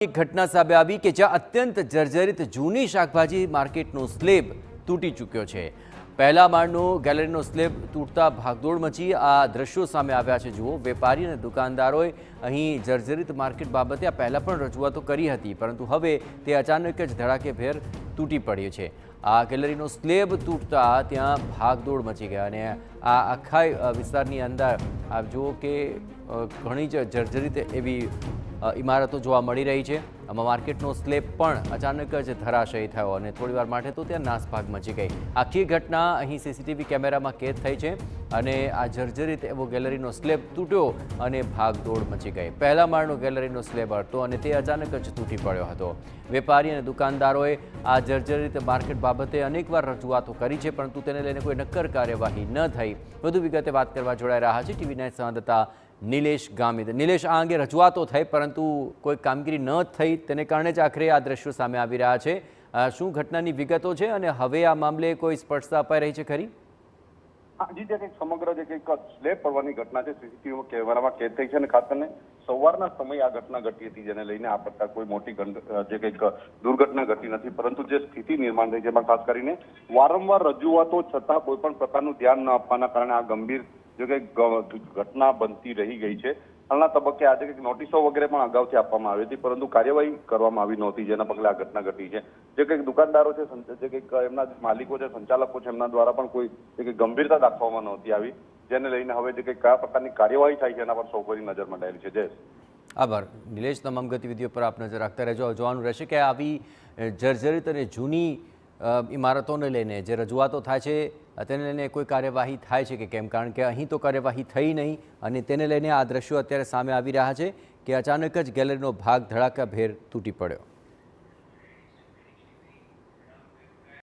એક ઘટના સામે આવી કે જ્યાં અત્યંત જર્જરિત જૂની શાકભાજી માર્કેટનો સ્લેબ તૂટી ચૂક્યો છે। પહેલા માળનો ગેલેરીનો સ્લેબ તૂટતા ભાગદોડ મચી આ દ્રશ્યો સામે આવ્યા છે। જુઓ, વેપારી અને દુકાનદારોએ અહીં જર્જરિત માર્કેટ બાબતે આ પહેલાં પણ રજૂઆતો કરી હતી, પરંતુ હવે તે અચાનક જ ધડાકેભેર તૂટી પડ્યો છે। આ ગેલેરીનો સ્લેબ તૂટતા ત્યાં ભાગદોડ મચી ગયા અને આ આખા વિસ્તારની અંદર આપ જુઓ કે ઘણી જ જર્જરિત એવી ઇમારતો જોવા મળી રહી છે। આમાં માર્કેટનો સ્લેબ પણ અચાનક જ ધરાશયી થયો અને થોડીવાર માટે તો ત્યાં નાસભાગ મચી ગઈ। આખી ઘટના અહીં સીસીટીવી કેમેરામાં કેદ થઈ છે અને આ જર્જરિત એવો ગેલેરીનો સ્લેબ તૂટ્યો અને ભાગદોડ મચી ગઈ। પહેલા માળનો ગેલેરીનો સ્લેબ હતો અને તે અચાનક જ તૂટી પડ્યો હતો। વેપારી અને દુકાનદારોએ આ જર્જરિત માર્કેટ બાબતે અનેકવાર રજૂઆતો કરી છે, પરંતુ તેને લઈને કોઈ નક્કર કાર્યવાહી ન થઈ। વધુ વિગતે વાત કરવા જોડાઈ રહ્યા છે ટીવી 9 સંવાદદાતા નિલેશ ગામિત। નિલેશ, આ અંગે રજૂઆતો થઈ પરંતુ કોઈ કામગીરી ન થઈ, તેને કારણે જ આખરે આ દ્રશ્યો સામે આવી રહ્યા છે। શું ઘટનાની વિગતો છે અને હવે આ મામલે કોઈ સ્પષ્ટતા અપાઈ રહી છે ખરી? જી, જે કંઈક સમગ્ર જે કંઈક સ્લેબ પડવાની ઘટના છે સીસીટીવી કેમેરામાં કેદ થઈ છે અને ખાસ કરીને સવારના સમયે આ ઘટના ઘટી હતી, જેને લઈને આ પ્રકાર કોઈ મોટી જે કંઈક દુર્ઘટના ઘટી નથી, પરંતુ જે સ્થિતિ નિર્માણ થઈ છે એમાં ખાસ કરીને વારંવાર રજૂઆતો છતાં કોઈ પણ પ્રકારનું ધ્યાન ન આપવાના કારણે આ ગંભીર જે કંઈક ઘટના બનતી રહી ગઈ છે। હાલના તબક્કે આજે કંઈક નોટિસો વગેરે પણ અગાઉથી આપવામાં આવી હતી, પરંતુ કાર્યવાહી કરવામાં આવી નહોતી, જેના પગલે આ ઘટના ઘટી છે। જે કંઈક દુકાનદારો છે, જે કંઈક એમના માલિકો છે, સંચાલકો છે, એમના દ્વારા પણ કોઈ કંઈક ગંભીરતા દાખવવામાં નહોતી આવી, જેને લઈને હવે જે કંઈક કયા પ્રકારની કાર્યવાહી થાય છે એના પર સૌ કોઈની નજર મંડાયેલી છે। જયેશ, આભાર નિલેશ। તમામ ગતિવિધિઓ પર આપ નજર રાખતા રહેજો। જોવાનું રહેશે કે આવી જર્જરિત અને જૂની ઇમારતોને લઈને જે રજૂઆતો થાય છે તેને લઈને કોઈ કાર્યવાહી થાય છે કે કેમ, કારણ કે અહીં તો કાર્યવાહી થઈ નહીં અને તેને લઈને આ દ્રશ્યો અત્યારે સામે આવી રહ્યા છે કે અચાનક જ ગેલેરીનો ભાગ ધડાકાભેર તૂટી પડ્યો।